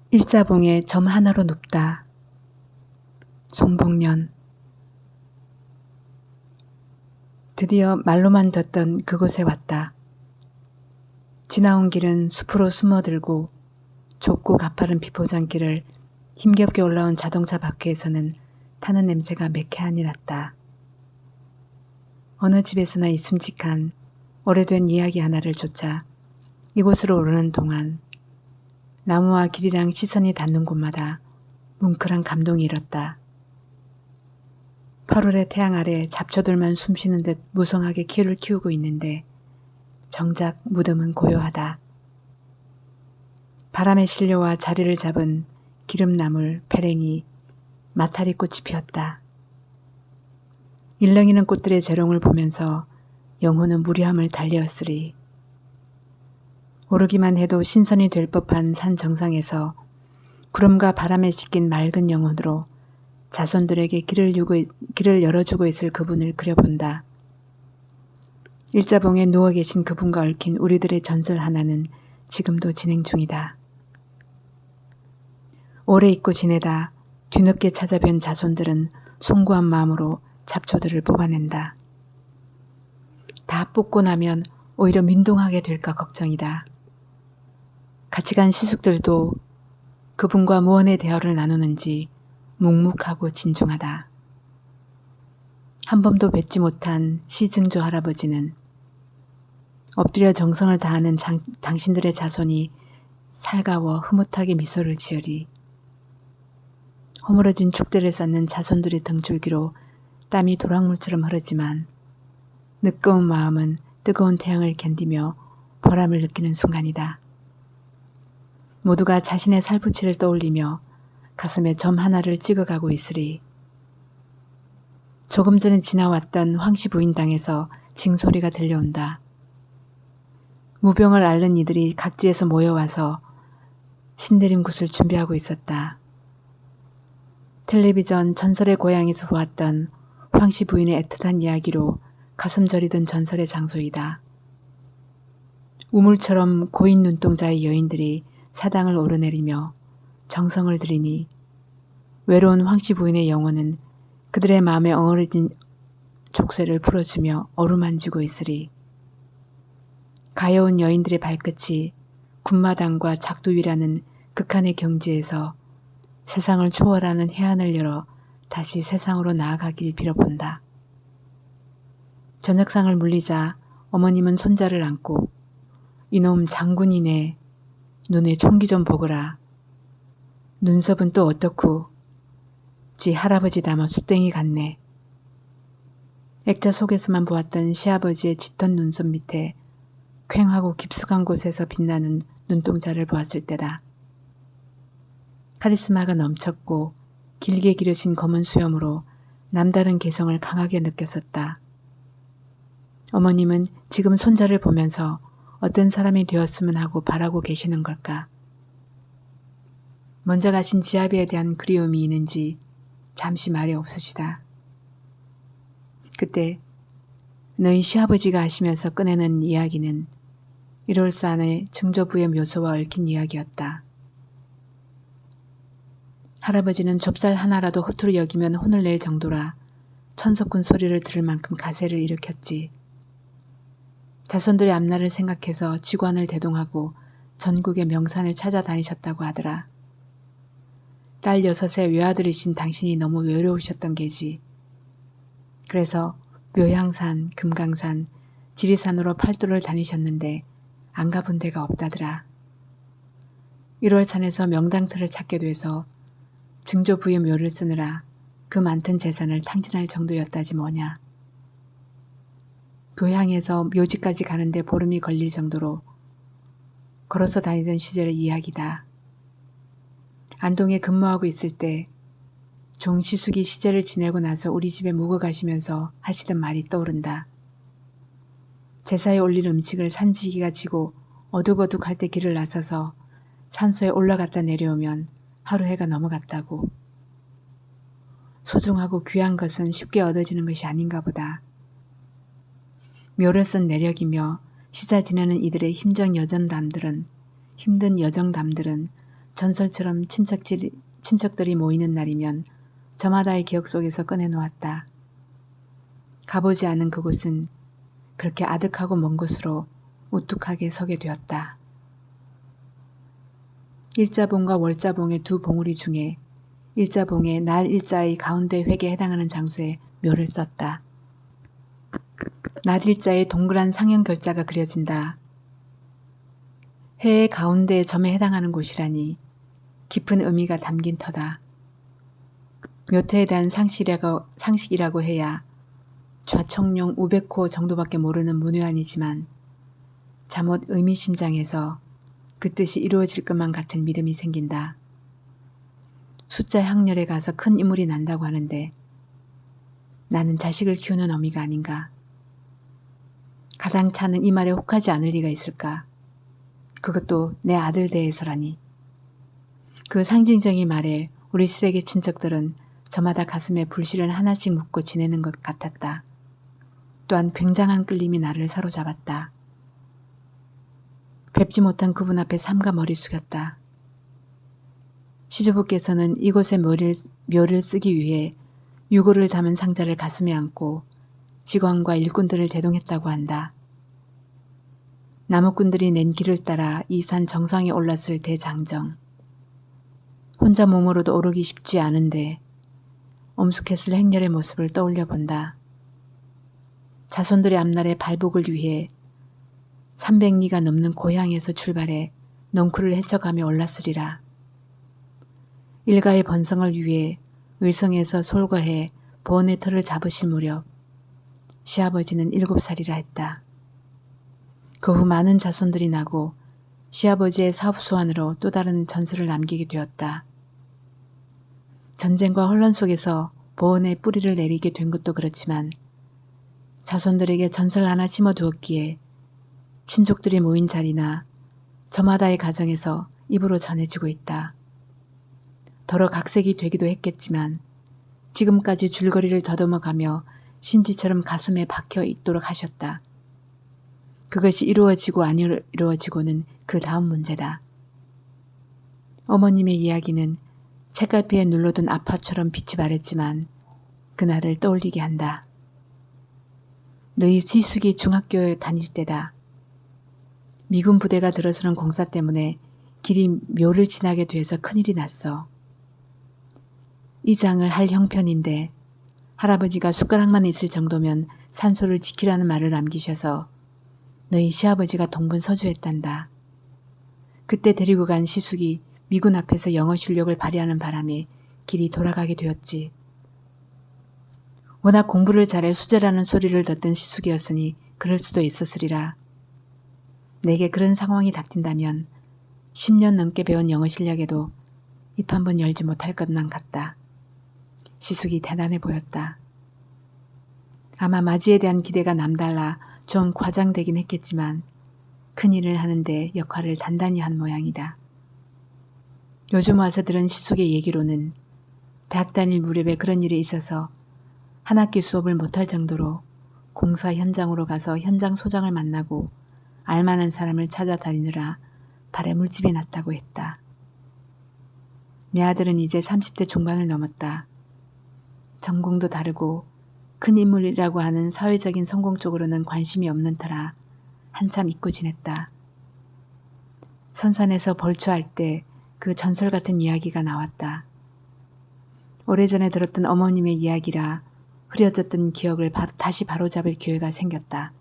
일자봉에 점 하나로 눕다. 송봉년. 드디어 말로만 듣던 그곳에 왔다. 지나온 길은 숲으로 숨어들고 좁고 가파른 비포장길을 힘겹게 올라온 자동차 바퀴에서는 타는 냄새가 매캐하니 났다. 어느 집에서나 있음직한 오래된 이야기 하나를 쫓아 이곳으로 오르는 동안 나무와 길이랑 시선이 닿는 곳마다 뭉클한 감동이 일었다. 8월의 태양 아래 잡초들만 숨쉬는 듯 무성하게 키를 키우고 있는데 정작 무덤은 고요하다. 바람에 실려와 자리를 잡은 기름나물, 페랭이, 마타리꽃이 피었다. 일렁이는 꽃들의 재롱을 보면서 영혼은 무료함을 달려왔으리. 오르기만 해도 신선이 될 법한 산 정상에서 구름과 바람에 씻긴 맑은 영혼으로 자손들에게 길을 열어주고 있을 그분을 그려본다. 일자봉에 누워 계신 그분과 얽힌 우리들의 전설 하나는 지금도 진행 중이다. 오래 잊고 지내다 뒤늦게 찾아뵌 자손들은 송구한 마음으로 잡초들을 뽑아낸다. 다 뽑고 나면 오히려 민둥하게 될까 걱정이다. 같이 간 시숙들도 그분과 무언의 대화를 나누는지 묵묵하고 진중하다. 한 번도 뵙지 못한 시증조 할아버지는 엎드려 정성을 다하는 당신들의 자손이 살가워 흐뭇하게 미소를 지으리. 허물어진 축대를 쌓는 자손들의 등줄기로 땀이 도랑물처럼 흐르지만 늦거운 마음은 뜨거운 태양을 견디며 보람을 느끼는 순간이다. 모두가 자신의 살붙이를 떠올리며 가슴에 점 하나를 찍어가고 있으리. 조금 전에 지나왔던 황씨 부인당에서 징소리가 들려온다. 무병을 앓는 이들이 각지에서 모여와서 신내림굿을 준비하고 있었다. 텔레비전 전설의 고향에서 보았던 황씨 부인의 애틋한 이야기로 가슴 저리던 전설의 장소이다. 우물처럼 고인 눈동자의 여인들이 사당을 오르내리며 정성을 들이니 외로운 황씨 부인의 영혼은 그들의 마음에 엉어진 족쇄를 풀어주며 어루만지고 있으리. 가여운 여인들의 발끝이 군마당과 작두위라는 극한의 경지에서 세상을 초월하는 해안을 열어 다시 세상으로 나아가길 빌어본다. 저녁상을 물리자 어머님은 손자를 안고 이놈 장군이네. 눈에 총기 좀 보거라. 눈썹은 또 어떻고 지 할아버지 닮아 숫댕이 같네. 액자 속에서만 보았던 시아버지의 짙은 눈썹 밑에 퀭하고 깊숙한 곳에서 빛나는 눈동자를 보았을 때다. 카리스마가 넘쳤고 길게 기르신 검은 수염으로 남다른 개성을 강하게 느꼈었다. 어머님은 지금 손자를 보면서 어떤 사람이 되었으면 하고 바라고 계시는 걸까? 먼저 가신 지아비에 대한 그리움이 있는지 잠시 말이 없으시다. 그때 너희 시아버지가 하시면서 꺼내는 이야기는 1월산의 증조부의 묘소와 얽힌 이야기였다. 할아버지는 좁쌀 하나라도 허투루 여기면 혼을 낼 정도라 천석군 소리를 들을 만큼 가세를 일으켰지. 자손들의 앞날을 생각해서 직관을 대동하고 전국의 명산을 찾아다니셨다고 하더라. 딸 6의 외아들이신 당신이 너무 외로우셨던 게지. 그래서 묘향산, 금강산, 지리산으로 팔도를 다니셨는데 안 가본 데가 없다더라. 1월산에서 명당터를 찾게 돼서 증조부의 묘를 쓰느라 그 많던 재산을 탕진할 정도였다지 뭐냐. 교향에서 묘지까지 가는데 보름이 걸릴 정도로 걸어서 다니던 시절의 이야기다. 안동에 근무하고 있을 때 종시숙이 시절을 지내고 나서 우리 집에 묵어 가시면서 하시던 말이 떠오른다. 제사에 올릴 음식을 산지기가 지고 어둑어둑할 때 길을 나서서 산소에 올라갔다 내려오면 하루 해가 넘어갔다고. 소중하고 귀한 것은 쉽게 얻어지는 것이 아닌가 보다. 묘를 쓴 내력이며 시자 지내는 이들의 힘든 여정담들은 전설처럼 친척들이 모이는 날이면 저마다의 기억 속에서 꺼내놓았다. 가보지 않은 그곳은 그렇게 아득하고 먼 곳으로 우뚝하게 서게 되었다. 일자봉과 월자봉의 두 봉우리 중에 일자봉에 날 일자의 가운데 획에 해당하는 장소에 묘를 썼다. 날 일자에 동그란 상형 결자가 그려진다. 해의 가운데 점에 해당하는 곳이라니 깊은 의미가 담긴 터다. 묘태에 대한 상식이라고 해야 좌청룡 우백호 정도밖에 모르는 문외한이지만 잠옷 의미심장해서 그 뜻이 이루어질 것만 같은 믿음이 생긴다. 숫자 향렬에 가서 큰 인물이 난다고 하는데 나는 자식을 키우는 어미가 아닌가. 가당차는 이 말에 혹하지 않을 리가 있을까. 그것도 내 아들 대해서라니. 그 상징적인 말에 우리 시댁의 친척들은 저마다 가슴에 불씨를 하나씩 묻고 지내는 것 같았다. 또한 굉장한 끌림이 나를 사로잡았다. 뵙지 못한 그분 앞에 삼가 머리 숙였다. 시조부께서는 이곳에 묘를 쓰기 위해 유골을 담은 상자를 가슴에 안고 직원과 일꾼들을 대동했다고 한다. 나무꾼들이 낸 길을 따라 이 산 정상에 올랐을 대장정. 혼자 몸으로도 오르기 쉽지 않은데 엄숙했을 행렬의 모습을 떠올려 본다. 자손들의 앞날의 발복을 위해 300리가 넘는 고향에서 출발해 넝쿨을 헤쳐가며 올랐으리라. 일가의 번성을 위해 의성에서 솔거해 보원의 터를 잡으실 무렵 시아버지는 7살이라 했다. 그 후 많은 자손들이 나고 시아버지의 사업수완으로 또 다른 전설을 남기게 되었다. 전쟁과 혼란 속에서 보원의 뿌리를 내리게 된 것도 그렇지만 자손들에게 전설 하나 심어두었기에 친족들이 모인 자리나 저마다의 가정에서 입으로 전해지고 있다. 더러 각색이 되기도 했겠지만 지금까지 줄거리를 더듬어가며 신지처럼 가슴에 박혀 있도록 하셨다. 그것이 이루어지고 안 이루어지고는 그 다음 문제다. 어머님의 이야기는 책갈피에 눌러둔 아파처럼 빛이 바랬지만 그날을 떠올리게 한다. 너희 지숙이 중학교에 다닐 때다. 미군 부대가 들어서는 공사 때문에 길이 묘를 지나게 돼서 큰일이 났어. 이장을 할 형편인데 할아버지가 숟가락만 있을 정도면 산소를 지키라는 말을 남기셔서 너희 시아버지가 동분서주했단다. 그때 데리고 간 시숙이 미군 앞에서 영어 실력을 발휘하는 바람에 길이 돌아가게 되었지. 워낙 공부를 잘해 수재라는 소리를 듣던 시숙이었으니 그럴 수도 있었으리라. 내게 그런 상황이 닥친다면 10년 넘게 배운 영어 실력에도 입 한 번 열지 못할 것만 같다. 시숙이 대단해 보였다. 아마 마지에 대한 기대가 남달라 좀 과장되긴 했겠지만 큰일을 하는데 역할을 단단히 한 모양이다. 요즘 와서 들은 시숙의 얘기로는 대학 다닐 무렵에 그런 일이 있어서 한 학기 수업을 못할 정도로 공사 현장으로 가서 현장 소장을 만나고 알만한 사람을 찾아다니느라 발에 물집이 났다고 했다. 내 아들은 이제 30대 중반을 넘었다. 전공도 다르고 큰 인물이라고 하는 사회적인 성공 쪽으로는 관심이 없는 터라 한참 잊고 지냈다. 선산에서 벌초할 때 그 전설 같은 이야기가 나왔다. 오래전에 들었던 어머님의 이야기라 흐려졌던 기억을 다시 바로잡을 기회가 생겼다.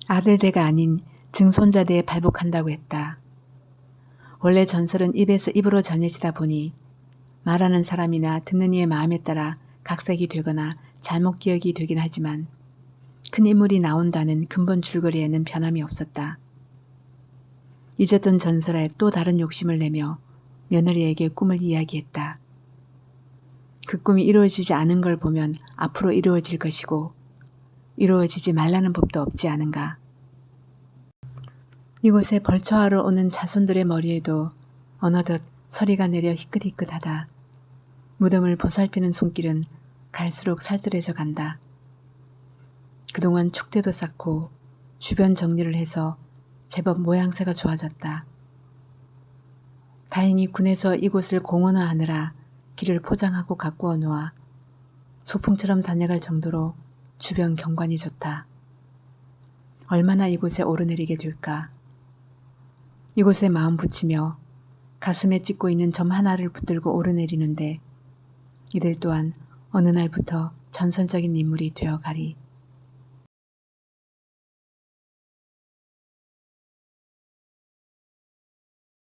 아들대가 아닌 증손자대에 발복한다고 했다. 원래 전설은 입에서 입으로 전해지다 보니 말하는 사람이나 듣는 이의 마음에 따라 각색이 되거나 잘못 기억이 되긴 하지만 큰 인물이 나온다는 근본 줄거리에는 변함이 없었다. 잊었던 전설에 또 다른 욕심을 내며 며느리에게 꿈을 이야기했다. 그 꿈이 이루어지지 않은 걸 보면 앞으로 이루어질 것이고 이루어지지 말라는 법도 없지 않은가. 이곳에 벌초하러 오는 자손들의 머리에도 어느덧 서리가 내려 희끗희끗하다. 무덤을 보살피는 손길은 갈수록 살뜰해져 간다. 그동안 축대도 쌓고 주변 정리를 해서 제법 모양새가 좋아졌다. 다행히 군에서 이곳을 공원화하느라 길을 포장하고 가꾸어 놓아 소풍처럼 다녀갈 정도로 주변 경관이 좋다. 얼마나 이곳에 오르내리게 될까. 이곳에 마음 붙이며 가슴에 찍고 있는 점 하나를 붙들고 오르내리는데 이들 또한 어느 날부터 전설적인 인물이 되어가리.